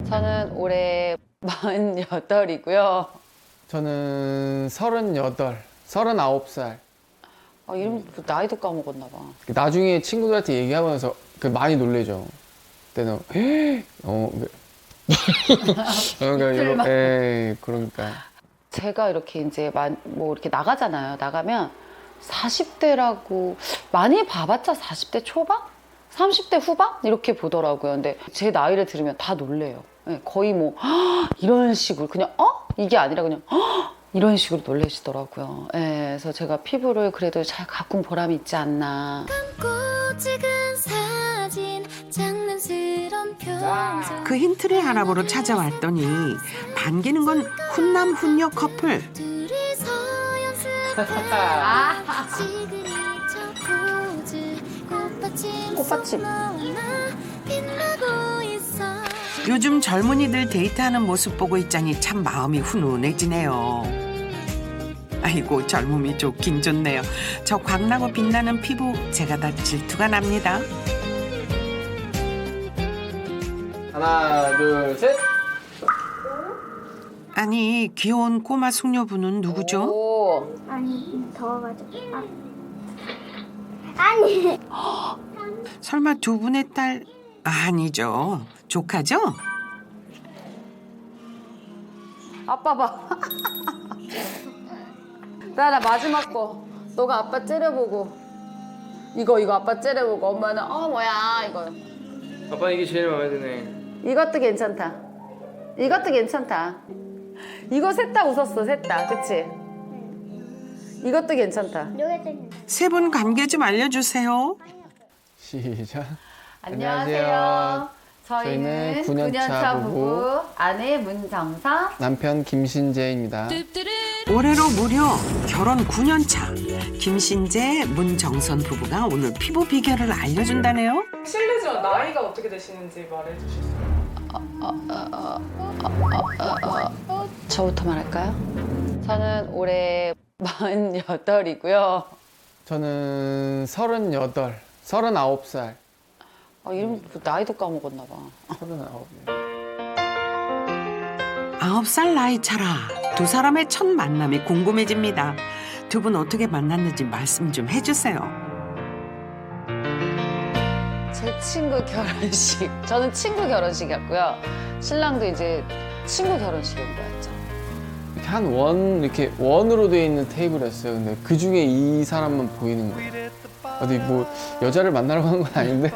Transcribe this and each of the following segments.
저는 올해 48이고요. 저는 39살. 아, 이름 나이도 까먹었나 봐. 나중에 친구들한테 얘기하고 나서 많이 놀래죠. 그때는 그러니까 제가 이렇게 이제 뭐 이렇게 나가잖아요. 나가면 40대라고 많이 봐봤자 40대 초반? 30대 후반? 이렇게 보더라고요. 근데 제 나이를 들으면 다 놀래요. 네, 거의 뭐 이런 식으로 그냥 이게 아니라 그냥 이런 식으로 놀라시더라고요. 네, 그래서 제가 피부를 그래도 잘 가꾼 보람이 있지 않나. 찍은 사진, 장난스런 표정. 그 힌트를 알아보러 찾아왔더니 반기는 건 훈남 훈녀 커플. 둘이서 시그니처 포즈, 꽃받침 꽃받침. 빛나고 있어. 요즘 젊은이들 데이트하는 모습 보고 있자니 참 마음이 훈훈해지네요. 아이고 젊음이 좋긴 좋네요. 저 광나고 빛나는 피부 제가 다 질투가 납니다. 하나, 둘, 셋. 아니 귀여운 꼬마 숙녀분은 누구죠? 오, 아니 더워가지고 아니 설마 두 분의 딸 아니죠? 조카죠? 아빠 봐. 나 마지막 거. 너가 아빠 째려보고. 이거 아빠 째려보고. 엄마는 뭐야 이거. 아빠 이게 제일 마음에 드네. 이것도 괜찮다. 이것도 괜찮다. 이거 셋 다 웃었어, 셋 다. 그치? 이것도 괜찮다. 세 분 관계 좀 알려주세요. 시작. 안녕하세요. 저희는 저희는 9년 차 9년차 부부, 아내 문정선. 남편 김신재입니다. 올해로 무려 결혼 9년 차 김신재, 문정선 부부가 오늘 피부 비결을 알려준다네요. 실례지만 나이가 어떻게 되시는지 말해 주실 수 있어요? 저부터 말할까요? 저는 올해 48이고요. 저는 39살. 이름 나이도 까먹었나 봐. 39. 9살 나이 차라 두 사람의 첫 만남이 궁금해집니다. 두 분 어떻게 만났는지 말씀 좀 해주세요. 제 친구 결혼식. 저는 친구 결혼식이었고요. 신랑도 이제 친구 결혼식인 거였죠. 이렇게 원으로 되어 있는 테이블이었어요. 근데 그 중에 이 사람만 보이는 거예요. 어디 뭐 여자를 만나러 가는 건 아닌데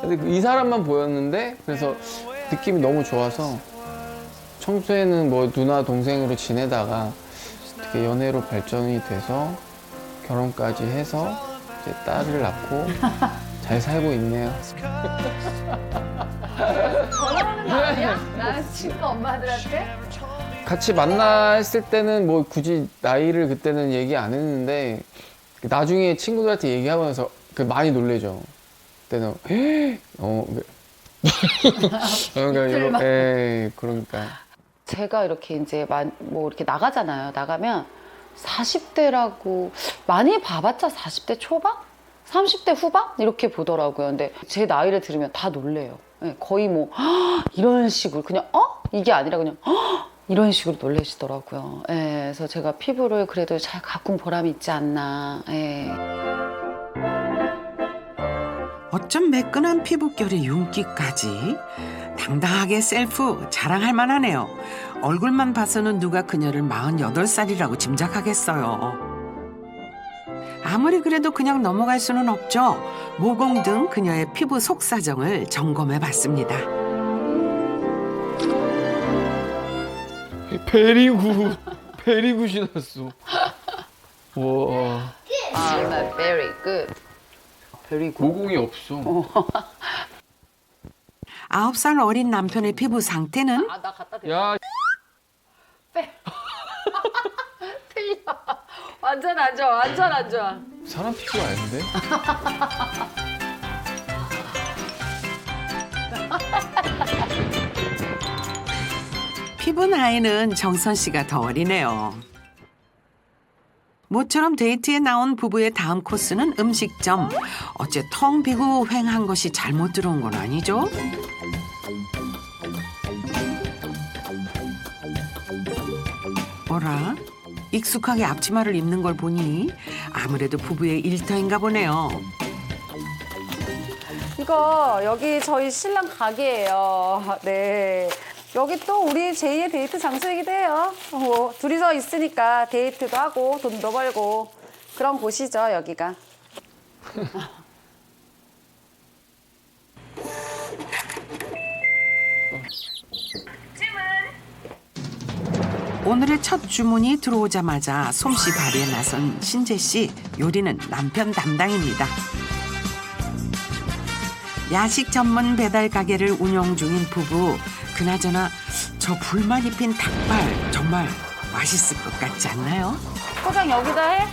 근데 이 사람만 보였는데 그래서 느낌이 너무 좋아서 평소에는 뭐 누나 동생으로 지내다가 어떻게 연애로 발전이 돼서 결혼까지 해서 이제 딸을 낳고 잘 살고 있네요. 전화하는 거 아니야? 나는 친구 엄마들한테? 같이 만났을 때는 뭐 굳이 나이를 그때는 얘기 안 했는데 나중에 친구들한테 얘기하고 나서 많이 놀래죠. 그때는 그러니까 제가 이렇게 이제 뭐 이렇게 나가잖아요. 나가면 40대라고 많이 봐봤자 40대 초반? 30대 후반? 이렇게 보더라고요. 근데 제 나이를 들으면 다 놀래요. 네, 거의 뭐 이런 식으로 그냥 이게 아니라 그냥 이런 식으로 놀라시더라고요. 예, 그래서 제가 피부를 그래도 잘 가꾼 보람이 있지 않나. 예. 어쩜 매끈한 피부결의 윤기까지 당당하게 셀프 자랑할 만하네요. 얼굴만 봐서는 누가 그녀를 48살이라고 짐작하겠어요. 아무리 그래도 그냥 넘어갈 수는 없죠. 모공 등 그녀의 피부 속사정을 점검해 봤습니다. 베리굿이 났어. 와. 나 very good. very good. 모공이 없어. 9살 어린 남편의 피부 상태는 나 갖다 드려. 야, 틀려. 완전 안 좋아. 완전 안 좋아. 사람 피부가 아닌데? 피부 나이는 정선 씨가 더 어리네요. 모처럼 데이트에 나온 부부의 다음 코스는 음식점. 어째 텅 비고 횡한 것이 잘못 들어온 건 아니죠? 어라? 익숙하게 앞치마를 입는 걸 보니 아무래도 부부의 일터인가 보네요. 이거 여기 저희 신랑 가게예요. 네. 여기 또 우리 제2의 데이트 장소이기도 해요. 둘이서 있으니까 데이트도 하고 돈도 벌고 그런 곳이죠, 여기가. 오늘의 첫 주문이 들어오자마자 솜씨 발휘에 나선 신재 씨. 요리는 남편 담당입니다. 야식 전문 배달 가게를 운영 중인 부부. 그나저나 저 불만 입힌 닭발 정말 맛있을 것 같지 않나요? 포장 여기다 해?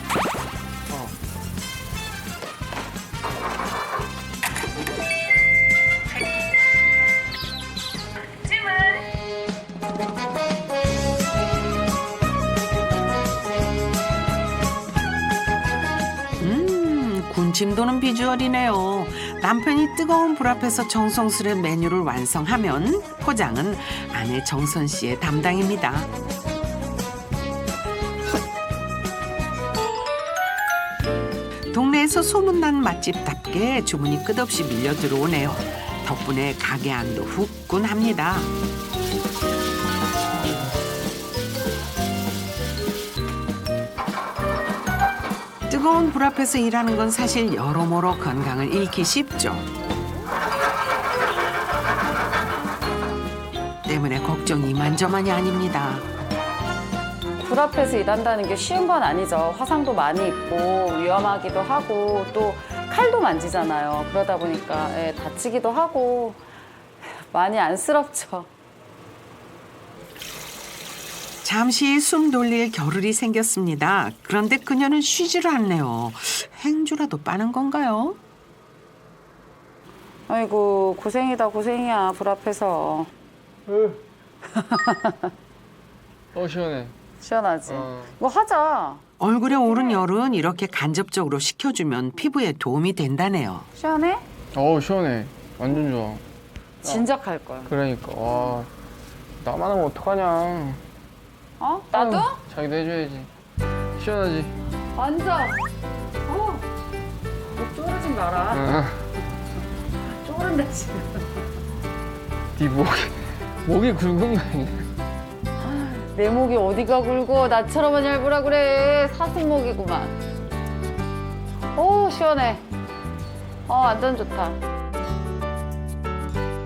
군침 도는 비주얼이네요. 남편이 뜨거운 불 앞에서 정성스레 메뉴를 완성하면 포장은 아내 정선 씨의 담당입니다. 동네에서 소문난 맛집답게 주문이 끝없이 밀려 들어오네요. 덕분에 가게 안도 후끈합니다. 뜨거운 불 앞에서 일하는 건 사실 여러모로 건강을 잃기 쉽죠. 때문에 걱정이 이만저만이 아닙니다. 불 앞에서 일한다는 게 쉬운 건 아니죠. 화상도 많이 입고 위험하기도 하고 또 칼도 만지잖아요. 그러다 보니까 다치기도 하고 많이 안쓰럽죠. 잠시 숨 돌릴 겨를이 생겼습니다. 그런데 그녀는 쉬지를 않네요. 행주라도 빠는 건가요? 아이고 고생이다 고생이야 불 앞에서. 시원해. 시원하지? 뭐 하자. 얼굴에 오른 열은 이렇게 간접적으로 식혀주면 피부에 도움이 된다네요. 시원해? 시원해. 완전 좋아. 진작할 거야. 그러니까 와 나만 하면 어떡하냐. 나도? 자기도 해줘야지. 시원하지. 앉아. 목 쪼르지 마라. 쪼른다 지금. 네 목이 굵은 거 아니야? 내 목이 어디가 굵어. 나처럼만 얇으라 그래. 사슴목이구만. 오 시원해. 완전 좋다.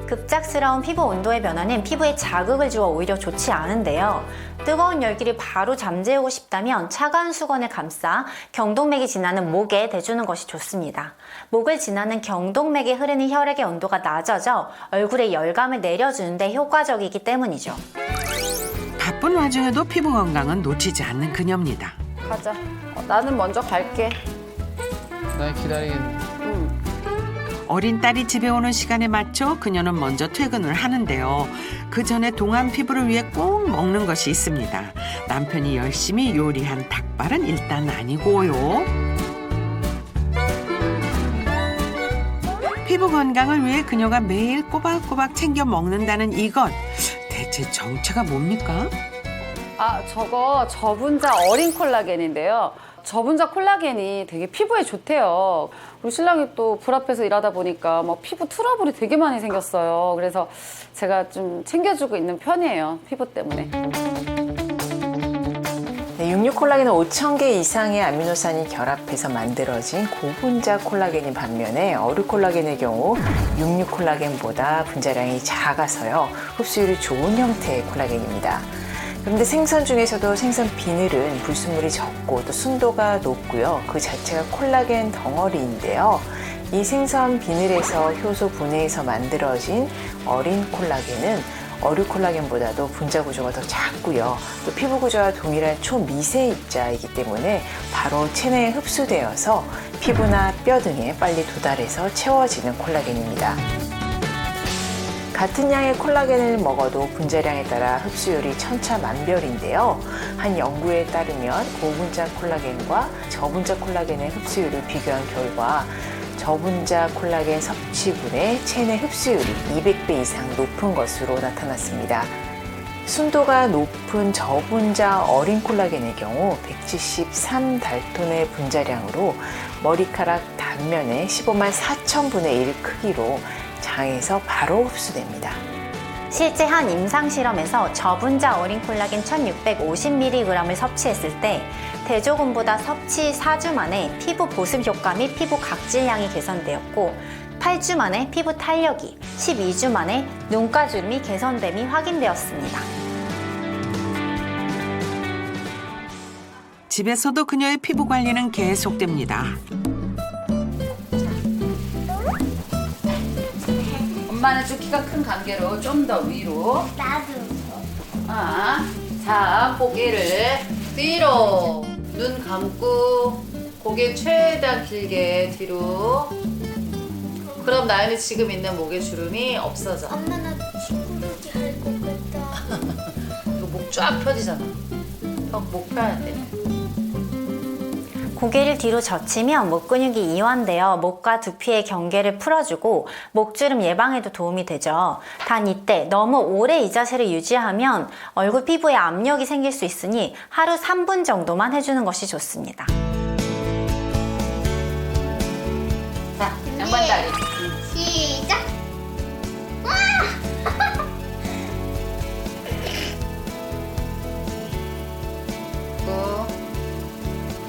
급작스러운 피부 온도의 변화는 피부에 자극을 주어 오히려 좋지 않은데요. 뜨거운 열기를 바로 잠재우고 싶다면 차가운 수건을 감싸 경동맥이 지나는 목에 대주는 것이 좋습니다. 목을 지나는 경동맥에 흐르는 혈액의 온도가 낮아져 얼굴에 열감을 내려주는데 효과적이기 때문이죠. 바쁜 와중에도 피부 건강은 놓치지 않는 그녀입니다. 가자. 나는 먼저 갈게. 나 기다리겠네. 어린 딸이 집에 오는 시간에 맞춰 그녀는 먼저 퇴근을 하는데요. 그 전에 동안 피부를 위해 꼭 먹는 것이 있습니다. 남편이 열심히 요리한 닭발은 일단 아니고요. 피부 건강을 위해 그녀가 매일 꼬박꼬박 챙겨 먹는다는 이것. 대체 정체가 뭡니까? 저거 저분자 어린 콜라겐인데요. 저분자 콜라겐이 되게 피부에 좋대요. 우리 신랑이 또 불 앞에서 일하다 보니까 피부 트러블이 되게 많이 생겼어요. 그래서 제가 좀 챙겨주고 있는 편이에요. 피부 때문에. 네, 육류 콜라겐은 5,000개 이상의 아미노산이 결합해서 만들어진 고분자 콜라겐인 반면에 어류 콜라겐의 경우 육류 콜라겐보다 분자량이 작아서요. 흡수율이 좋은 형태의 콜라겐입니다. 그런데 생선 중에서도 생선 비늘은 불순물이 적고 또 순도가 높고요. 그 자체가 콜라겐 덩어리인데요. 이 생선 비늘에서 효소 분해해서 만들어진 어린 콜라겐은 어류 콜라겐보다도 분자 구조가 더 작고요. 또 피부 구조와 동일한 초미세 입자이기 때문에 바로 체내에 흡수되어서 피부나 뼈 등에 빨리 도달해서 채워지는 콜라겐입니다. 같은 양의 콜라겐을 먹어도 분자량에 따라 흡수율이 천차만별인데요. 한 연구에 따르면 고분자 콜라겐과 저분자 콜라겐의 흡수율을 비교한 결과 저분자 콜라겐 섭취분의 체내 흡수율이 200배 이상 높은 것으로 나타났습니다. 순도가 높은 저분자 어린 콜라겐의 경우 173달톤의 분자량으로 머리카락 단면에 15만 4천분의 1 크기로 장에서 바로 흡수됩니다. 실제 한 임상 실험에서 저분자 어린 콜라겐 1650mg을 섭취했을 때 대조군보다 섭취 4주 만에 피부 보습 효과 및 피부 각질량이 개선되었고 8주 만에 피부 탄력이, 12주 만에 눈가주름이 개선됨이 확인되었습니다. 집에서도 그녀의 피부 관리는 계속됩니다. 엄마는 좀 키가 큰 관계로 좀 더 위로. 나도. 자, 고개를 뒤로. 눈 감고 고개 최대한 길게 뒤로. 그럼 나연이 지금 있는 목의 주름이 없어져. 엄마 나 시끄럽게 할 것 같다. 이거 목 쫙 펴지잖아. 목 펴야 돼. 고개를 뒤로 젖히면 목 근육이 이완되어 목과 두피의 경계를 풀어주고 목주름 예방에도 도움이 되죠. 단 이때 너무 오래 이 자세를 유지하면 얼굴 피부에 압력이 생길 수 있으니 하루 3분 정도만 해주는 것이 좋습니다. 자, 양반다리. 시작. 또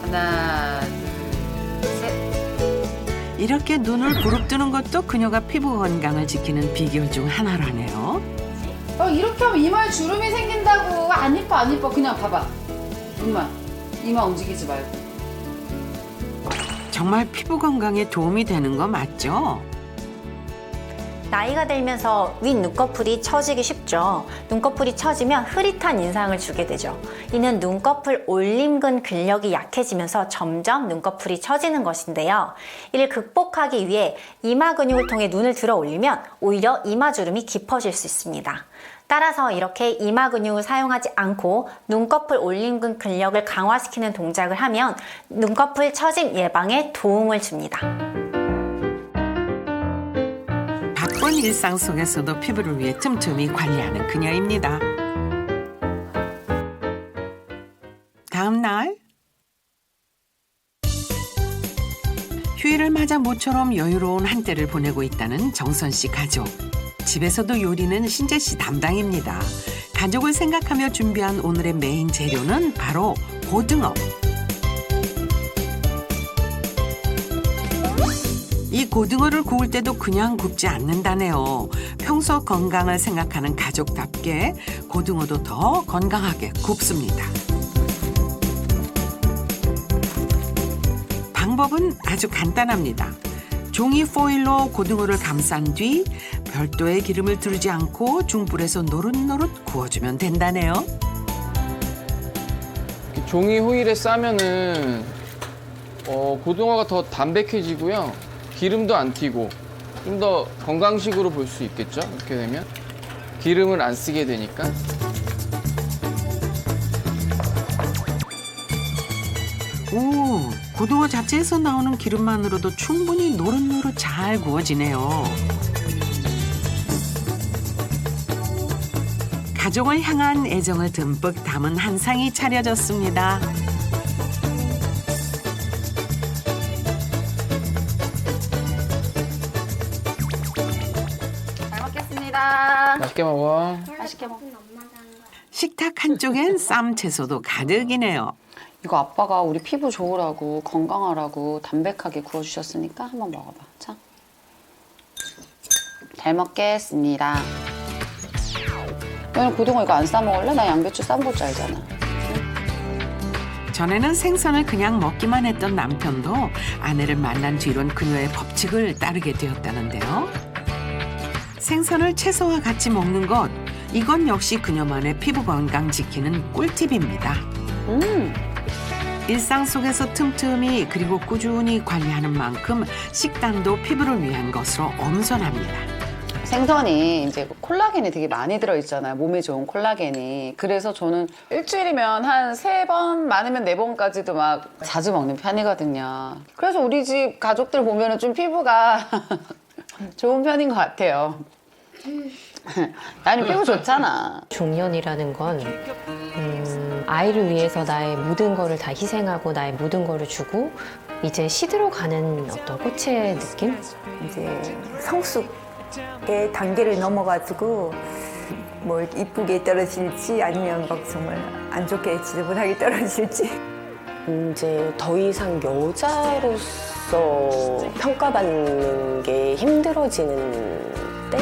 하나, 둘, 셋. 이렇게 눈을 부릅뜨는 것도 그녀가 피부 건강을 지키는 비결 중 하나라네요. 이렇게 하면 이마에 주름이 생긴다고. 안 이뻐, 안 이뻐. 그냥 봐봐. 눈만. 이마 움직이지 말고. 정말 피부 건강에 도움이 되는 거 맞죠? 나이가 들면서 윗 눈꺼풀이 처지기 쉽죠. 눈꺼풀이 처지면 흐릿한 인상을 주게 되죠. 이는 눈꺼풀 올림근 근력이 약해지면서 점점 눈꺼풀이 처지는 것인데요. 이를 극복하기 위해 이마 근육을 통해 눈을 들어 올리면 오히려 이마 주름이 깊어질 수 있습니다. 따라서 이렇게 이마 근육을 사용하지 않고 눈꺼풀 올림근 근력을 강화시키는 동작을 하면 눈꺼풀 처짐 예방에 도움을 줍니다. 바쁜 일상 속에서도 피부를 위해 틈틈이 관리하는 그녀입니다. 다음 날 휴일을 맞아 모처럼 여유로운 한때를 보내고 있다는 정선 씨 가족. 집에서도 요리는 신재 씨 담당입니다. 가족을 생각하며 준비한 오늘의 메인 재료는 바로 고등어. 이 고등어를 구울 때도 그냥 굽지 않는다네요. 평소 건강을 생각하는 가족답게 고등어도 더 건강하게 굽습니다. 방법은 아주 간단합니다. 종이 포일로 고등어를 감싼 뒤 별도의 기름을 두르지 않고 중불에서 노릇노릇 구워주면 된다네요. 종이 호일에 싸면은 고등어가 더 담백해지고요. 기름도 안 튀고 좀 더 건강식으로 볼 수 있겠죠? 이렇게 되면 기름을 안 쓰게 되니까. 오, 고등어 자체에서 나오는 기름만으로도 충분히 노릇노릇 잘 구워지네요. 가족을 향한 애정을 듬뿍 담은 한 상이 차려졌습니다. 잘 먹겠습니다. 맛있게 먹어. 맛있게 먹어. 식탁 한쪽엔 쌈 채소도 가득이네요. 이거 아빠가 우리 피부 좋으라고 건강하라고 담백하게 구워주셨으니까 한번 먹어봐. 자, 잘 먹겠습니다. 너는 고등어 이거 안 싸 먹을래? 나 양배추 쌈 볼 줄 알잖아. 전에는 생선을 그냥 먹기만 했던 남편도 아내를 만난 뒤론 그녀의 법칙을 따르게 되었다는데요. 생선을 채소와 같이 먹는 것, 이건 역시 그녀만의 피부 건강 지키는 꿀팁입니다. 일상 속에서 틈틈이 그리고 꾸준히 관리하는 만큼 식단도 피부를 위한 것으로 엄선합니다. 생선이 이제 콜라겐이 되게 많이 들어있잖아요. 몸에 좋은 콜라겐이. 그래서 저는 일주일이면 한 3번, 많으면 4번까지도 막 자주 먹는 편이거든요. 그래서 우리 집 가족들 보면은 좀 피부가 좋은 편인 것 같아요. 나는 피부 좋잖아. 중년이라는 건 아이를 위해서 나의 모든 거를 다 희생하고 나의 모든 거를 주고 이제 시들어가는 어떤 꽃의 느낌? 이제 성숙의 단계를 넘어가지고 뭐 이쁘게 떨어질지 아니면 막 정말 안 좋게 지저분하게 떨어질지. 이제 더 이상 여자로서 평가받는 게 힘들어지는 때?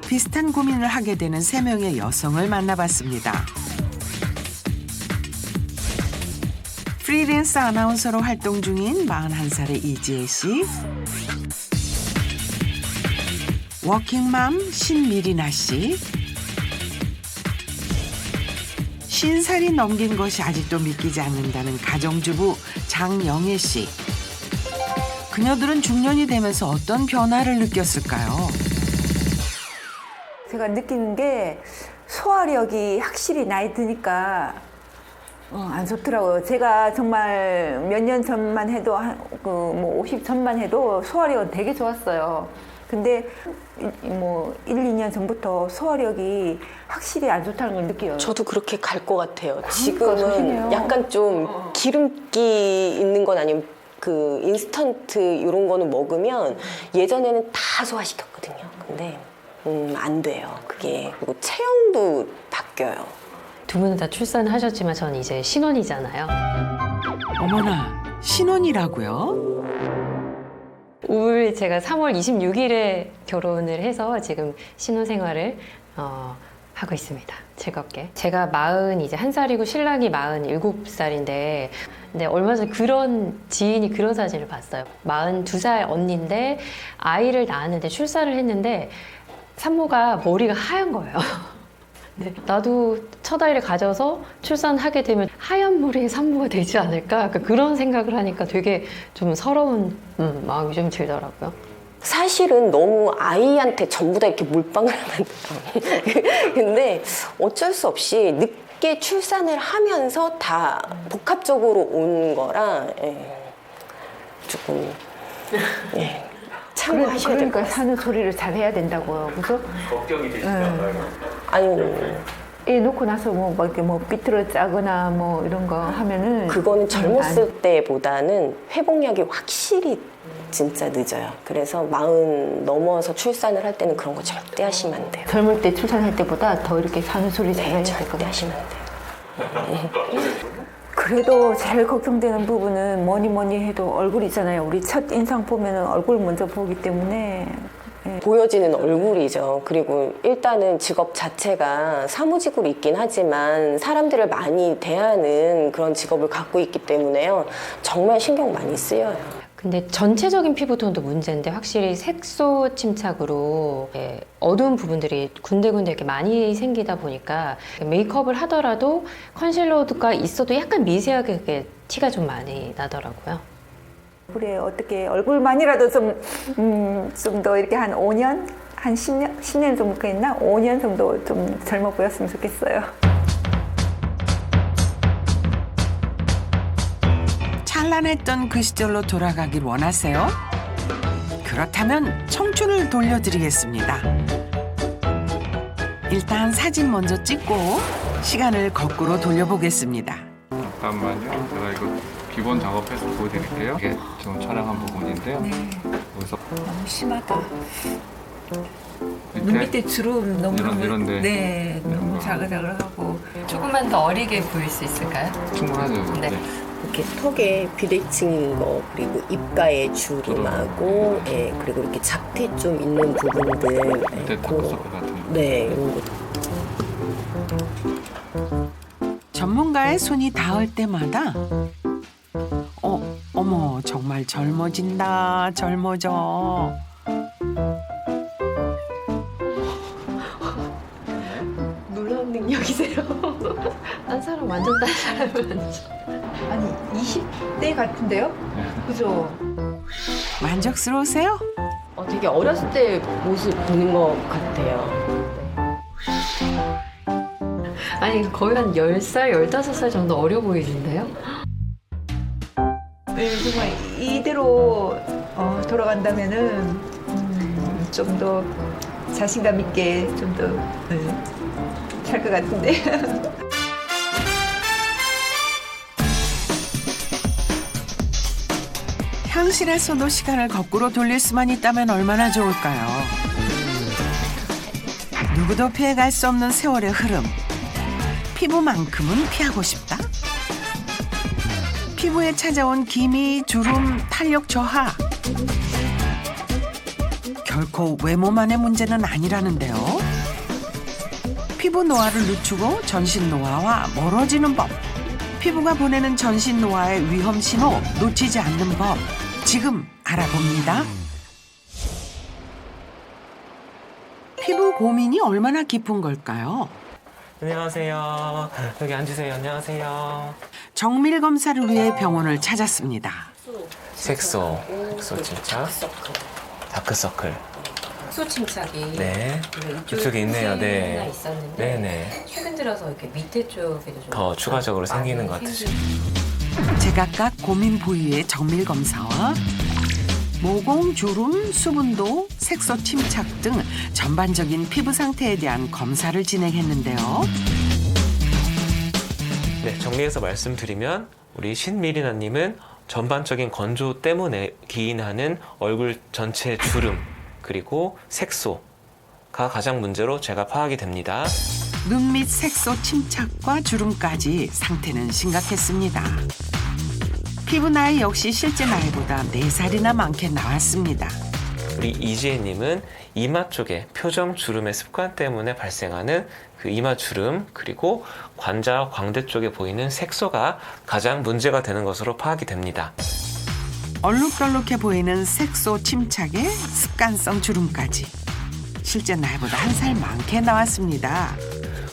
비슷한 고민을 하게 되는 3명의 여성을 만나봤습니다. 프리랜서 아나운서로 활동 중인 41살의 이지혜 씨, 워킹맘 신미리나 씨, 50살이 넘긴 것이 아직도 믿기지 않는다는 가정주부 장영애 씨. 그녀들은 중년이 되면서 어떤 변화를 느꼈을까요? 제가 느끼는 게 소화력이 확실히 나이 드니까 안 좋더라고요. 제가 정말 몇 년 전만 해도 뭐 50 전만 해도 소화력은 되게 좋았어요. 근데 뭐 1, 2년 전부터 소화력이 확실히 안 좋다는 걸 느껴요. 저도 그렇게 갈 것 같아요. 조심해요. 지금은 약간 좀 기름기 있는 건 아니면 그 인스턴트 이런 거는 먹으면 예전에는 다 소화시켰거든요. 근데 안 돼요. 그게. 그리고 체형도 바뀌어요. 두 분은 다 출산하셨지만 저는 이제 신혼이잖아요. 어머나, 신혼이라고요? 올 제가 3월 26일에 결혼을 해서 지금 신혼 생활을 하고 있습니다. 즐겁게. 제가 41살이고 신랑이 47살인데 근데 얼마 전에 그런 지인이 그런 사진을 봤어요. 42살 언니인데 아이를 낳았는데 출산을 했는데 산모가 머리가 하얀 거예요. 네, 나도 첫 아이를 가져서 출산하게 되면 하얀 머리의 산모가 되지 않을까? 그런 생각을 하니까 되게 좀 서러운 마음이 좀 들더라고요. 사실은 너무 아이한테 전부 다 이렇게 몰빵을 하면 근데 어쩔 수 없이 늦게 출산을 하면서 다 복합적으로 온 거라 조금 참고하셔야 될 것 그러니까 같아요. 사는 소리를 잘 해야 된다고요. 그래서 걱정이 되시잖아요. 아니 애 놓고 나서 뭐 이렇게 뭐 삐뚤어 짜거나 뭐 이런 거 하면은 그거는 젊었을 때보다는 회복력이 확실히 진짜 늦어요. 그래서 40 넘어서 출산을 할 때는 그런 거 절대 하시면 안 돼요. 젊을 때 출산할 때보다 더 이렇게 사는 소리 잘 해야 될 절대 거예요. 하시면 안 돼요. 그래도 제일 걱정되는 부분은 뭐니 해도 얼굴이잖아요. 우리 첫 인상 보면은 얼굴 먼저 보기 때문에. 보여지는 얼굴이죠. 그리고 일단은 직업 자체가 사무직으로 있긴 하지만 사람들을 많이 대하는 그런 직업을 갖고 있기 때문에요. 정말 신경 많이 쓰여요. 근데 전체적인 피부톤도 문제인데 확실히 색소 침착으로 어두운 부분들이 군데군데 이렇게 많이 생기다 보니까 메이크업을 하더라도 컨실러가 있어도 약간 미세하게 그게 티가 좀 많이 나더라고요. 그래 어떻게 얼굴만이라도 좀 더 이렇게 한 5년, 한 10년 정도 했나? 5년 정도 좀 젊어 보였으면 좋겠어요. 찬란했던 그 시절로 돌아가길 원하세요? 그렇다면 청춘을 돌려드리겠습니다. 일단 사진 먼저 찍고 시간을 거꾸로 돌려보겠습니다. 잠깐만요. 제가 이거 기본 작업해서 보여드릴게요. 이게 지금 촬영한 부분인데요. 여기서 너무 심하다. 밑에 눈 밑에 주름 너무 이런데 네, 이런 너무 거. 자글자글하고. 조금만 더 어리게 보일 수 있을까요? 충분하죠. 네. 이렇게 턱에 비대칭인 거 그리고 입가에 주름하고 그리고 이렇게 잡티 좀 있는 부분들 밑에 다크서클 같은 거. 네 이런 거. 전문가의 손이 닿을 때마다 어머 정말 젊어진다 젊어져. 놀라운 능력이세요. 딴 사람 완전 딴 사람은 아니 20대 같은데요? 그죠? 만족스러우세요? 되게 어렸을 때 모습 보는 것 같아요. 아니 거의 한 10살, 15살 정도 어려 보이는데요? 네, 정말 이대로 돌아간다면은 좀 더 자신감 있게 좀 더 살 것 같은데. 현실에서도 시간을 거꾸로 돌릴 수만 있다면 얼마나 좋을까요? 누구도 피해갈 수 없는 세월의 흐름. 피부만큼은 피하고 싶다. 피부에 찾아온 기미, 주름, 탄력 저하. 결코 외모만의 문제는 아니라는데요. 피부 노화를 늦추고 전신 노화와 멀어지는 법. 피부가 보내는 전신 노화의 위험 신호 놓치지 않는 법. 지금 알아봅니다. 피부 고민이 얼마나 깊은 걸까요? 안녕하세요. 여기 앉으세요. 안녕하세요. 정밀 검사를 위해 병원을 찾았습니다. 색소 침착. 다크서클. 색소 침착이 네. 이쪽에 있네요. 네. 네네. 최근 들어서 이렇게 밑에 쪽에도 좀 더 추가적으로 생기는 것 같으시죠? 제각각 고민 부위의 정밀 검사와 모공, 주름, 수분도, 색소 침착 등 전반적인 피부 상태에 대한 검사를 진행했는데요. 네, 정리해서 말씀드리면 우리 신미리나님은 전반적인 건조 때문에 기인하는 얼굴 전체 주름 그리고 색소가 가장 문제로 제가 파악이 됩니다. 눈 밑 색소 침착과 주름까지 상태는 심각했습니다. 피부 나이 역시 실제 나이보다 4살이나 많게 나왔습니다. 우리 이지혜님은 이마 쪽에 표정 주름의 습관 때문에 발생하는 그 이마 주름 그리고 관자와 광대 쪽에 보이는 색소가 가장 문제가 되는 것으로 파악이 됩니다. 얼룩덜룩해 보이는 색소 침착에 습관성 주름까지 실제 나이보다 1살 많게 나왔습니다.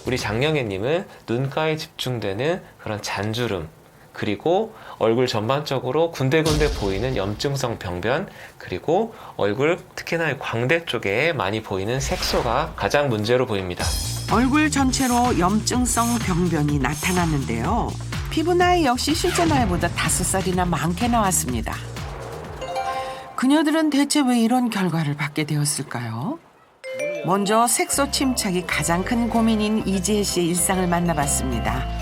우리 장영애님은 눈가에 집중되는 그런 잔주름 그리고 얼굴 전반적으로 군데군데 보이는 염증성 병변 그리고 얼굴 특히나 광대 쪽에 많이 보이는 색소가 가장 문제로 보입니다. 얼굴 전체로 염증성 병변이 나타났는데요. 피부 나이 역시 실제 나이보다 5살이나 많게 나왔습니다. 그녀들은 대체 왜 이런 결과를 받게 되었을까요? 먼저 색소 침착이 가장 큰 고민인 이지혜 씨의 일상을 만나봤습니다.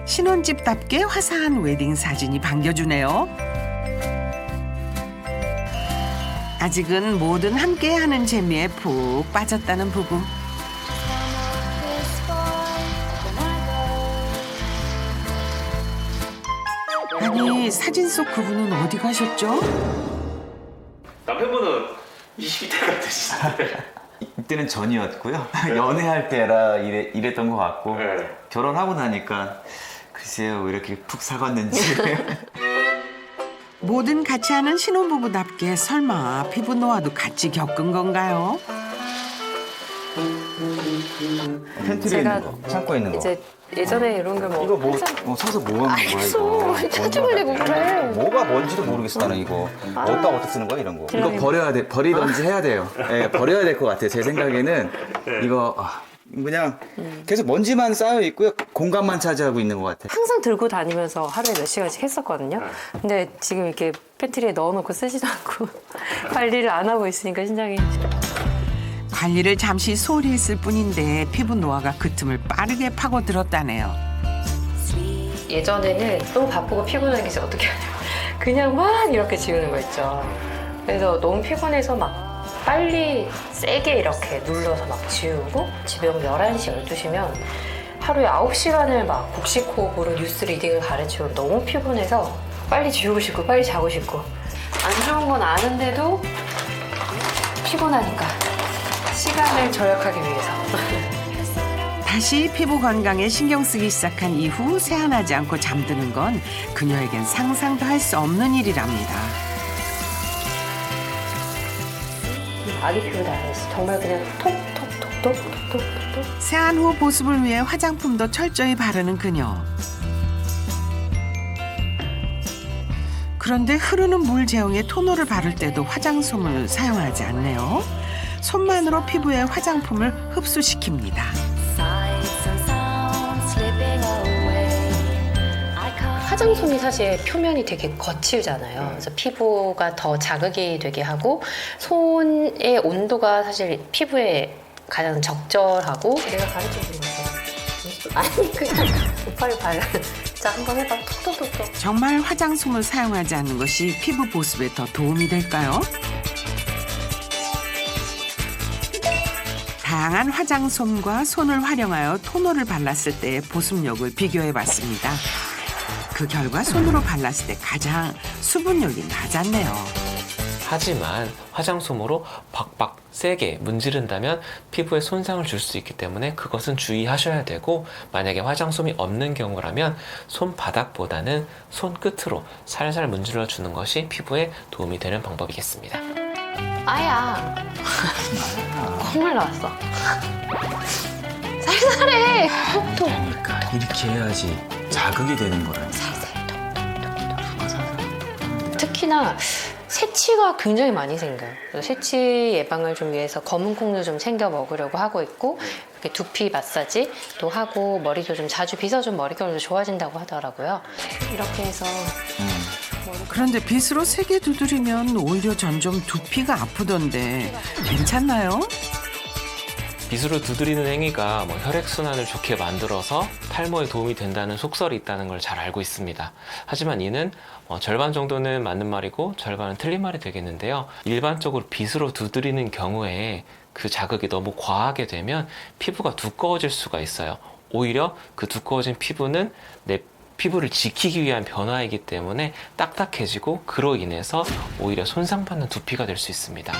신혼집답게 화사한 웨딩 사진이 반겨주네요. 아직은 뭐든 함께하는 재미에 푹 빠졌다는 부부. 아니, 사진 속 그분은 어디 가셨죠? 남편분은 20대가 되시는데 이때는 전이었고요. 연애할 때라 이랬던 것 같고 결혼하고 나니까 글쎄요 왜 이렇게 푹 사갔는지. 뭐든 같이 하는 신혼부부답게 설마 피부 노화도 같이 겪은 건가요? 팬트리에 있는 거, 창고에 있는 거. 이제 예전에 이런 걸 이거 뭐 사서 뭐 하는 거야 이거? 찾아보려고 그래. 뭐가 뭔지도 모르겠어 나는 이거. 어디다 쓰는 거야 이런 거? 이거 버려야 돼. 버리던지 해야 돼요. 네, 버려야 될 것 같아요. 제 생각에는 이거 그냥 계속 먼지만 쌓여 있고요. 공간만 차지하고 있는 것 같아요. 항상 들고 다니면서 하루에 몇 시간씩 했었거든요. 근데 지금 이렇게 팬트리에 넣어놓고 쓰지도 않고 관리를 안 하고 있으니까 신장이. 관리를 잠시 소홀히 했을 뿐인데 피부 노화가 그 틈을 빠르게 파고들었다네요. 예전에는 너무 바쁘고 피곤한 게 어떻게 하냐. 그냥 막 이렇게 지우는 거 있죠. 그래서 너무 피곤해서 막 빨리 세게 이렇게 눌러서 막 지우고 집에 오면 11시, 12시면 하루에 9시간을 막 복식호흡으로 뉴스 리딩을 가르치고 너무 피곤해서 빨리 지우고 싶고 빨리 자고 싶고 안 좋은 건 아는데도 피곤하니까 시간을 절약하기 위해서 다시 피부 건강에 신경 쓰기 시작한 이후 세안하지 않고 잠드는 건 그녀에겐 상상도 할 수 없는 일이랍니다. 아기 피부 닮았어. 정말 그냥 톡톡톡톡톡톡톡. 세안 후 보습을 위해 화장품도 철저히 바르는 그녀. 그런데 흐르는 물 제형의 토너를 바를 때도 화장솜을 사용하지 않네요. 손만으로 피부에 화장품을 흡수시킵니다. 화장솜이 사실 표면이 되게 거칠잖아요. 그래서 피부가 더 자극이 되게 하고 손의 온도가 사실 피부에 가장 적절하고 내가 가르쳐주는 거 아니 그냥 오빠를 발라. 자 한번 해봐. 톡톡톡톡. 정말 화장솜을 사용하지 않는 것이 피부 보습에 더 도움이 될까요? 다양한 화장솜과 손을 활용하여 토너를 발랐을 때의 보습력을 비교해봤습니다. 그 결과 손으로 발랐을 때 가장 수분력이 낮았네요. 하지만 화장솜으로 박박 세게 문지른다면 피부에 손상을 줄 수 있기 때문에 그것은 주의하셔야 되고, 만약에 화장솜이 없는 경우라면 손바닥보다는 손끝으로 살살 문질러 주는 것이 피부에 도움이 되는 방법이겠습니다. 아야. 콧물 나왔어. 살살해. 그러니까 이렇게 해야지 자극이 되는 거라. 특히나 새치가 굉장히 많이 생겨요. 그래서 새치 예방을 좀 위해서 검은 콩도 좀 챙겨 먹으려고 하고 있고, 이렇게 두피 마사지도 하고 머리도 좀 자주 빗어주면 머릿결도 좋아진다고 하더라고요. 이렇게 해서 그런데 빗으로 세게 두드리면 오히려 점점 두피가 아프던데 괜찮나요? 빗으로 두드리는 행위가 혈액순환을 좋게 만들어서 탈모에 도움이 된다는 속설이 있다는 걸 잘 알고 있습니다. 하지만 이는 절반 정도는 맞는 말이고 절반은 틀린 말이 되겠는데요. 일반적으로 빗으로 두드리는 경우에 그 자극이 너무 과하게 되면 피부가 두꺼워질 수가 있어요. 오히려 그 두꺼워진 피부는 내 피부를 지키기 위한 변화이기 때문에 딱딱해지고 그로 인해서 오히려 손상받는 두피가 될 수 있습니다.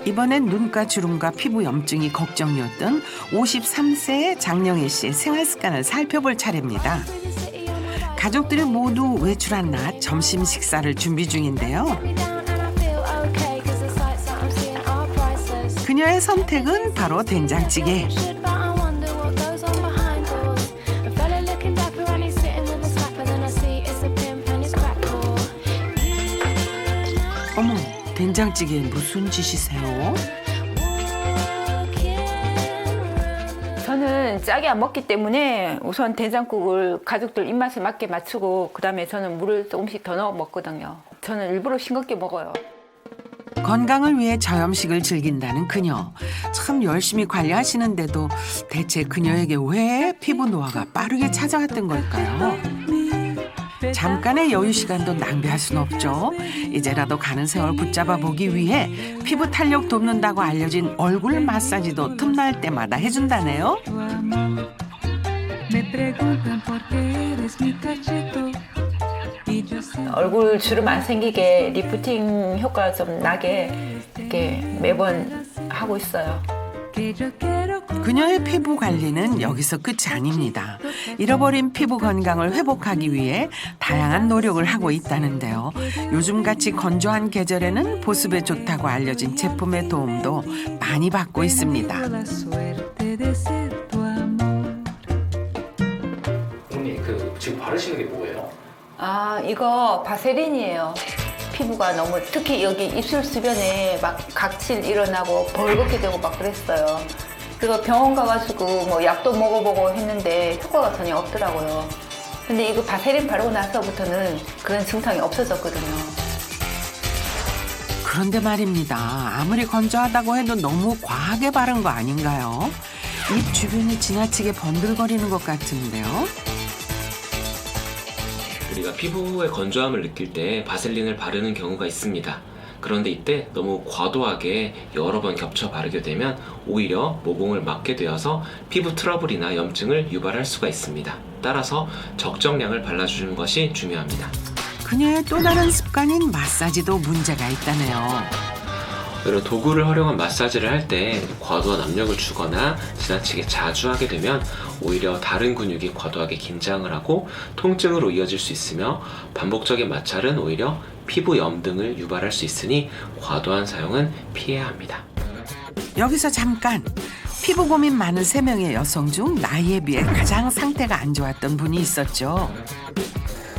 이번엔 눈가 주름과 피부 염증이 걱정이었던 53세의 장영애 씨의 생활 습관을 살펴볼 차례입니다. 가족들이 모두 외출한 낮 점심 식사를 준비 중인데요. 그녀의 선택은 바로 된장찌개. 어머, 된장찌개에 무슨 짓이세요? 저는 짜게 안 먹기 때문에 우선 된장국을 가족들 입맛에 맞게 맞추고 그다음에 저는 물을 조금씩 더 넣어 먹거든요. 저는 일부러 싱겁게 먹어요. 건강을 위해 저염식을 즐긴다는 그녀. 참 열심히 관리하시는데도 대체 그녀에게 왜 피부 노화가 빠르게 찾아왔던 걸까요? 잠깐의 여유 시간도 낭비할 순 없죠. 이제라도 가는 세월 붙잡아 보기 위해 피부 탄력 돕는다고 알려진 얼굴 마사지도 틈날 때마다 해준다네요. 얼굴 주름 안 생기게 리프팅 효과 좀 나게 이렇게 매번 하고 있어요. 그녀의 피부 관리는 여기서 끝이 아닙니다. 잃어버린 피부 건강을 회복하기 위해 다양한 노력을 하고 있다는데요. 요즘같이 건조한 계절에는 보습에 좋다고 알려진 제품의 도움도 많이 받고 있습니다. 언니, 지금 바르시는 게 뭐예요? 아, 이거 바세린이에요. 피부가 너무 특히 여기 입술 주변에 막 각질 일어나고 벌겋게 되고 막 그랬어요. 그래서 병원 가가지고 뭐 약도 먹어보고 했는데 효과가 전혀 없더라고요. 근데 이거 바세린 바르고 나서부터는 그런 증상이 없어졌거든요. 그런데 말입니다. 아무리 건조하다고 해도 너무 과하게 바른 거 아닌가요? 입 주변이 지나치게 번들거리는 것 같은데요. 우리가 피부의 건조함을 느낄 때 바셀린을 바르는 경우가 있습니다. 그런데 이때 너무 과도하게 여러 번 겹쳐 바르게 되면 오히려 모공을 막게 되어서 피부 트러블이나 염증을 유발할 수가 있습니다. 따라서 적정량을 발라주는 것이 중요합니다. 그녀의 또 다른 습관인 마사지도 문제가 있다네요. 오히려 도구를 활용한 마사지를 할 때 과도한 압력을 주거나 지나치게 자주 하게 되면 오히려 다른 근육이 과도하게 긴장을 하고 통증으로 이어질 수 있으며, 반복적인 마찰은 오히려 피부염 등을 유발할 수 있으니 과도한 사용은 피해야 합니다. 여기서 잠깐! 피부 고민 많은 3명의 여성 중 나이에 비해 가장 상태가 안 좋았던 분이 있었죠.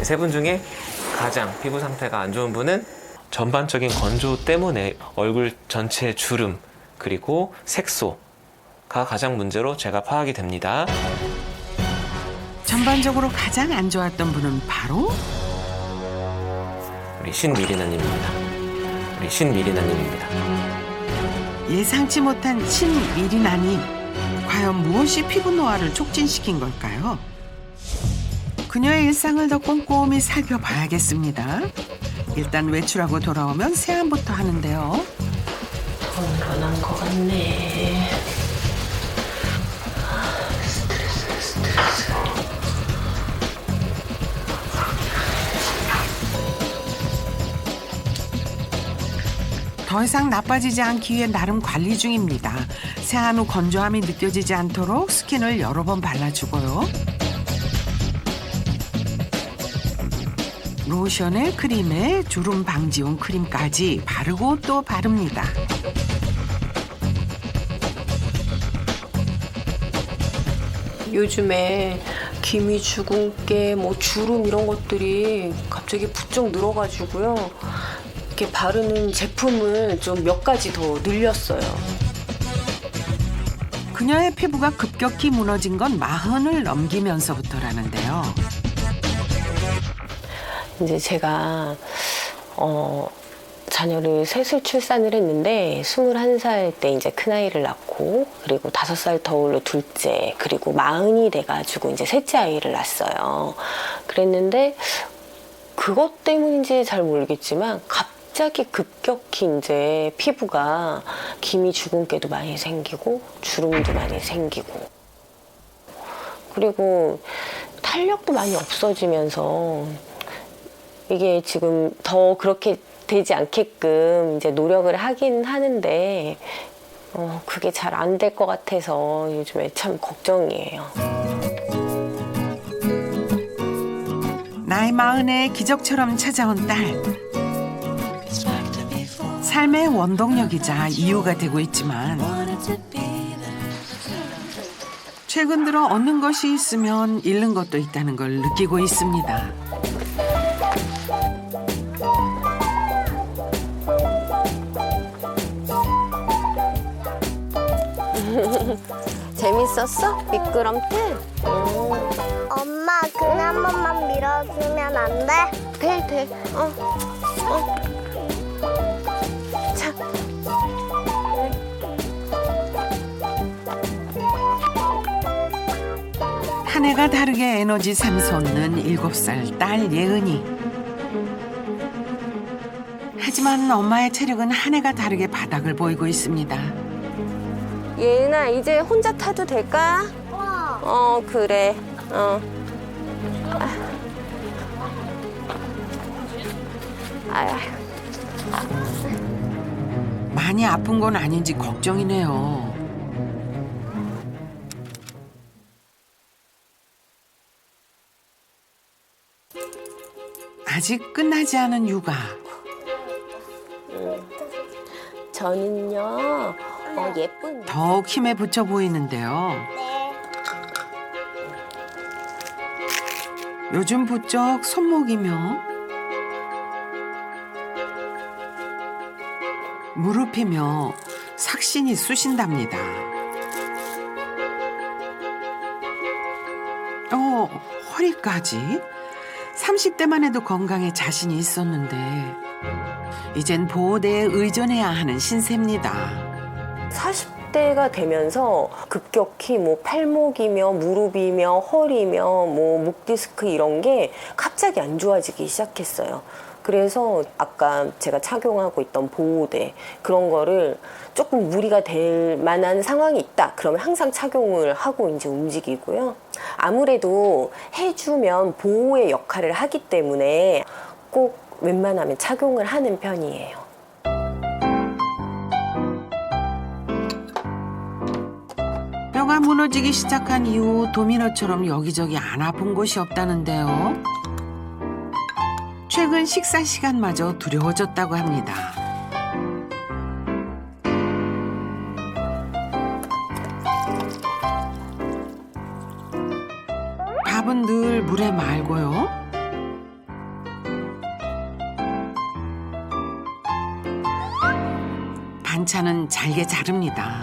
3분 중에 가장 피부 상태가 안 좋은 분은 전반적인 건조 때문에 얼굴 전체 주름 그리고 색소가 가장 문제로 제가 파악이 됩니다. 전반적으로 가장 안 좋았던 분은 바로 우리 신미리나님입니다. 우리 신미리나님입니다. 예상치 못한 신미리나님. 과연 무엇이 피부 노화를 촉진시킨 걸까요? 그녀의 일상을 더 꼼꼼히 살펴봐야겠습니다. 일단 외출하고 돌아오면 세안부터 하는데요. 건강한 것 같네. 스트레스. 더 이상 나빠지지 않기 위해 나름 관리 중입니다. 세안 후 건조함이 느껴지지 않도록 스킨을 여러 번 발라주고요. 로션에 크림에 주름 방지용 크림까지 바르고 또 바릅니다. 요즘에 기미, 주근깨, 뭐 주름 이런 것들이 갑자기 부쩍 늘어가지고요. 이렇게 바르는 제품을 좀 몇 가지 더 늘렸어요. 그녀의 피부가 급격히 무너진 건 40을 넘기면서부터라는데요. 이제 제가 자녀를 셋을 출산을 했는데 21살 때 이제 큰아이를 낳고 그리고 5살 터울로 둘째 그리고 40이 돼가지고 이제 셋째 아이를 낳았어요. 그랬는데 그것 때문인지 잘 모르겠지만 갑자기 급격히 이제 피부가 기미 주근깨도 많이 생기고 주름도 많이 생기고 그리고 탄력도 많이 없어지면서 이게 지금 더 그렇게 되지 않게끔 이제 노력을 하긴 하는데 그게 잘 안 될 것 같아서 요즘에 참 걱정이에요. 나이 40에 기적처럼 찾아온 딸. 삶의 원동력이자 이유가 되고 있지만 최근 들어 얻는 것이 있으면 잃는 것도 있다는 걸 느끼고 있습니다. 재밌었어? 미끄럼틀? 엄마, 그냥 한 번만 밀어주면 안 돼? 돼. 자. 한 해가 다르게 에너지 샘솟는 7살 딸 예은이. 하지만 엄마의 체력은 한 해가 다르게 바닥을 보이고 있습니다. 예은아, 이제 혼자 타도 될까? 그래. 많이 아픈 건 아닌지 걱정이네요. 아직 끝나지 않은 육아. 저는요, 예쁜. 더욱 힘에 부쳐 보이는데요. 요즘 부쩍 손목이며 무릎이며 삭신이 쑤신답니다. 허리까지? 30대만 해도 건강에 자신이 있었는데 이젠 보호대에 의존해야 하는 신세입니다. 40대가 되면서 급격히 뭐 팔목이며 무릎이며 허리며 뭐 목 디스크 이런 게 갑자기 안 좋아지기 시작했어요. 그래서 아까 제가 착용하고 있던 보호대 그런 거를 조금 무리가 될 만한 상황이 있다. 그러면 항상 착용을 하고 이제 움직이고요. 아무래도 해주면 보호의 역할을 하기 때문에 꼭 웬만하면 착용을 하는 편이에요. 뼈가 무너지기 시작한 이후 도미노처럼 여기저기 안 아픈 곳이 없다는데요. 최근 식사 시간마저 두려워졌다고 합니다. 밥은 늘 물에 말고요. 반찬은 잘게 자릅니다.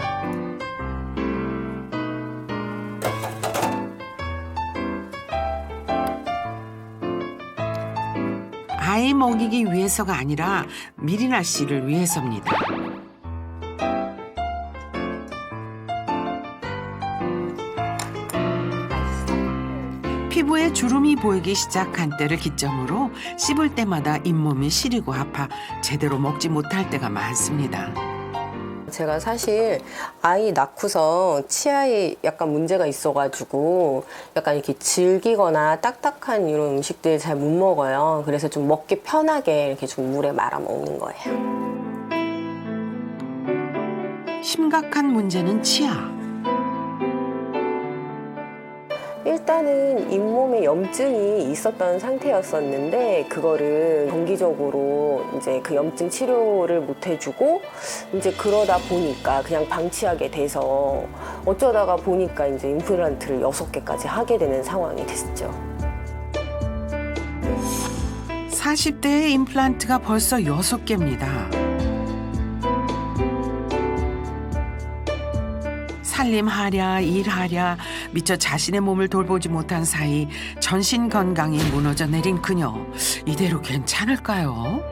아이 먹이기 위해서가 아니라 미리나 씨를 위해서입니다. 피부에 주름이 보이기 시작한 때를 기점으로 씹을 때마다 잇몸이 시리고 아파 제대로 먹지 못할 때가 많습니다. 제가 사실 아이 낳고서 치아에 약간 문제가 있어가지고 약간 이렇게 질기거나 딱딱한 이런 음식들 잘 못 먹어요. 그래서 좀 먹기 편하게 이렇게 좀 물에 말아 먹는 거예요. 심각한 문제는 치아. 일단은 잇몸에 염증이 있었던 상태였었는데 그거를 정기적으로 이제 그 염증 치료를 못 해주고 이제 그러다 보니까 그냥 방치하게 돼서 어쩌다가 보니까 이제 임플란트를 6개까지 하게 되는 상황이 됐죠. 40대의 임플란트가 벌써 6개입니다. 살림하랴 일하랴 미처 자신의 몸을 돌보지 못한 사이 전신 건강이 무너져 내린 그녀. 이대로 괜찮을까요?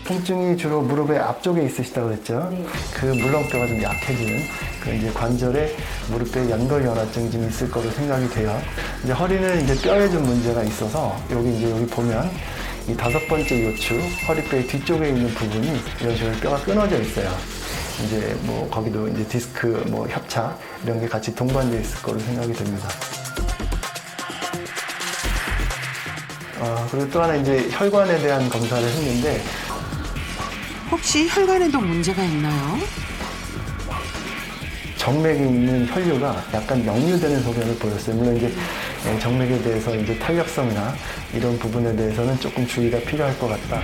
통증이 주로 무릎의 앞쪽에 있으시다고 그랬죠? 네. 그 물렁뼈가 좀 약해지는 그 이제 관절에 무릎에 연골 연화증이 좀 있을 거로 생각이 돼요. 이제 허리는 이제 뼈에 좀 문제가 있어서 여기 보면 이 5번째 요추 허리뼈 뒤쪽에 있는 부분이 이런 식으로 뼈가 끊어져 있어요. 이제 뭐 거기도 이제 디스크, 뭐 협착 이런 게 같이 동반되어 있을 거로 생각이 됩니다. 그리고 또 하나 이제 혈관에 대한 검사를 했는데 혹시 혈관에도 문제가 있나요? 정맥에 있는 혈류가 약간 역류되는 소견을 보였어요. 물론 이제 정맥에 대해서 이제 탄력성이나 이런 부분에 대해서는 조금 주의가 필요할 것 같다.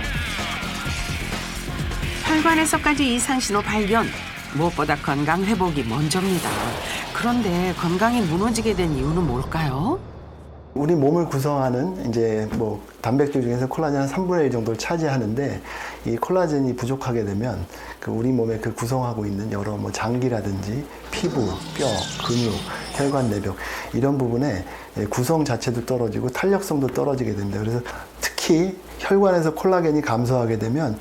혈관에서까지 이상 신호 발견. 무엇보다 건강 회복이 먼저입니다. 그런데 건강이 무너지게 된 이유는 뭘까요? 우리 몸을 구성하는 이제 뭐 단백질 중에서 콜라겐은 3분의 1 정도를 차지하는데 이 콜라겐이 부족하게 되면 그 우리 몸에 그 구성하고 있는 여러 뭐 장기라든지 피부, 뼈, 근육, 혈관 내벽 이런 부분에 구성 자체도 떨어지고 탄력성도 떨어지게 됩니다. 그래서 특히 혈관에서 콜라겐이 감소하게 되면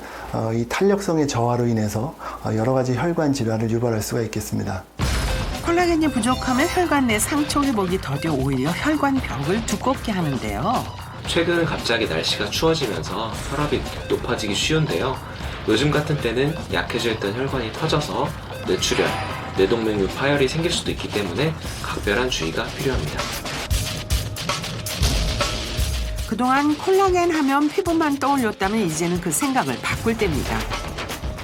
이 탄력성의 저하로 인해서 여러 가지 혈관 질환을 유발할 수가 있겠습니다. 콜라겐이 부족하면 혈관 내 상처 회복이 더뎌 오히려 혈관 벽을 두껍게 하는데요. 최근 갑자기 날씨가 추워지면서 혈압이 높아지기 쉬운데요. 요즘 같은 때는 약해져 있던 혈관이 터져서 뇌출혈, 뇌동맥류 파열이 생길 수도 있기 때문에 각별한 주의가 필요합니다. 그동안 콜라겐 하면 피부만 떠올렸다면 이제는 그 생각을 바꿀 때입니다.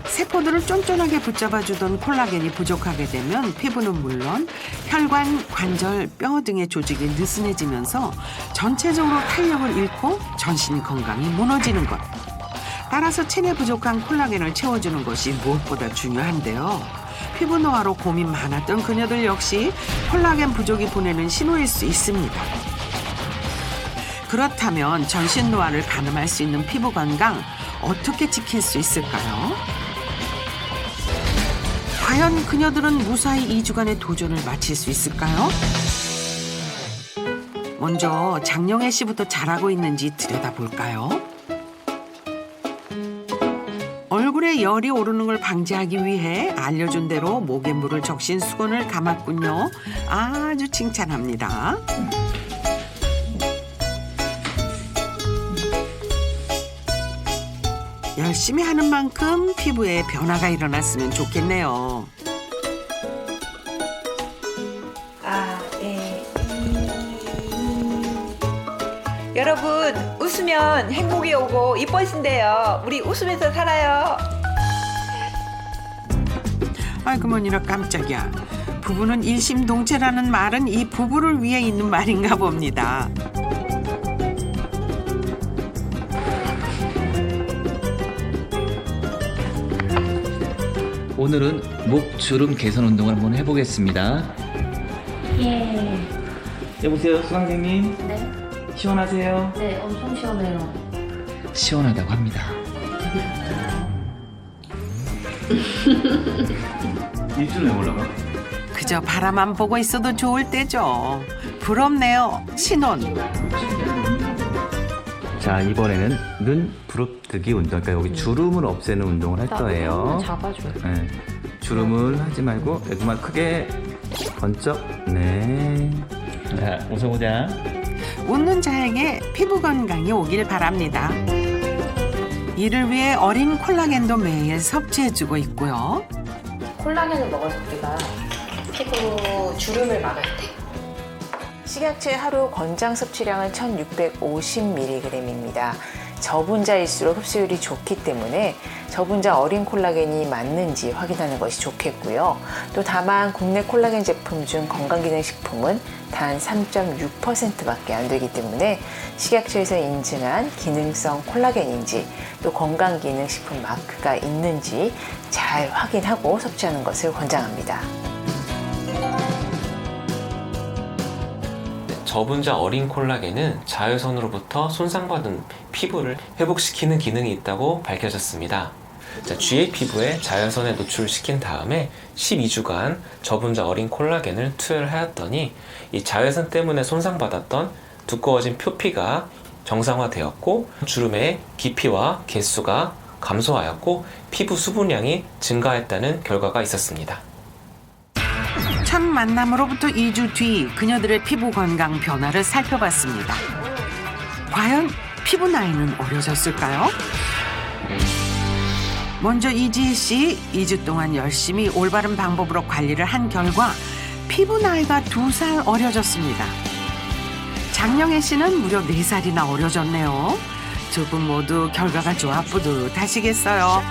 세포들을 쫀쫀하게 붙잡아주던 콜라겐이 부족하게 되면 피부는 물론 혈관, 관절, 뼈 등의 조직이 느슨해지면서 전체적으로 탄력을 잃고 전신 건강이 무너지는 것. 따라서 체내 부족한 콜라겐을 채워주는 것이 무엇보다 중요한데요. 피부 노화로 고민 많았던 그녀들 역시 콜라겐 부족이 보내는 신호일 수 있습니다. 그렇다면 전신 노화를 가늠할 수 있는 피부 건강 어떻게 지킬 수 있을까요? 과연 그녀들은 무사히 2주간의 도전을 마칠 수 있을까요? 먼저 장영애 씨부터 잘하고 있는지 들여다볼까요? 얼굴에 열이 오르는 걸 방지하기 위해 알려준 대로 목에 물을 적신 수건을 감았군요. 아주 칭찬합니다. 열심히 하는 만큼 피부에 변화가 일어났으면 좋겠네요. 여러분 웃으면 행복이 오고 이뻐진대요. 우리 웃으면서 살아요. 아이고 뭐니라 깜짝이야. 부부는 일심동체라는 말은 이 부부를 위해 있는 말인가 봅니다. 오늘은 목 주름 개선 운동을 한번 해보겠습니다. 예. 여보세요, 수강생님. 네. 시원하세요? 네, 엄청 시원해요. 시원하다고 합니다. 입술 왜 올라가? 그저 바라만 보고 있어도 좋을 때죠. 부럽네요, 신혼. 자, 이번에는 눈 부릅뜨기 운동. 그러니까 여기 주름을 없애는 운동을 할 거예요. 잡아줘요. 네. 주름을 하지 말고 여기만 크게 번쩍. 네. 자, 웃어보자. 웃는 자에게 피부 건강이 오길 바랍니다. 이를 위해 어린 콜라겐도 매일 섭취해주고 있고요. 콜라겐을 먹어서 우리가 피부 주름을 막을 때 식약처의 하루 권장 섭취량은 1650mg입니다. 저분자일수록 흡수율이 좋기 때문에 저분자 어린 콜라겐이 맞는지 확인하는 것이 좋겠고요. 또 다만 국내 콜라겐 제품 중 건강기능식품은 단 3.6%밖에 안 되기 때문에 식약처에서 인증한 기능성 콜라겐인지 또 건강기능식품 마크가 있는지 잘 확인하고 섭취하는 것을 권장합니다. 저분자 어린 콜라겐은 자외선으로부터 손상받은 피부를 회복시키는 기능이 있다고 밝혀졌습니다. 쥐의 피부에 자외선에 노출시킨 다음에 12주간 저분자 어린 콜라겐을 투여하였더니 이 자외선 때문에 손상받았던 두꺼워진 표피가 정상화되었고 주름의 깊이와 개수가 감소하였고 피부 수분량이 증가했다는 결과가 있었습니다. 첫 만남으로부터 2주 뒤 그녀들의 피부 건강 변화를 살펴봤습니다. 과연 피부 나이는 어려졌을까요? 먼저 이지희 씨 2주 동안 열심히 올바른 방법으로 관리를 한 결과 피부 나이가 2살 어려졌습니다. 장영애 씨는 무려 4살이나 어려졌네요. 두 분 모두 결과가 좋아 뿌듯하시겠어요.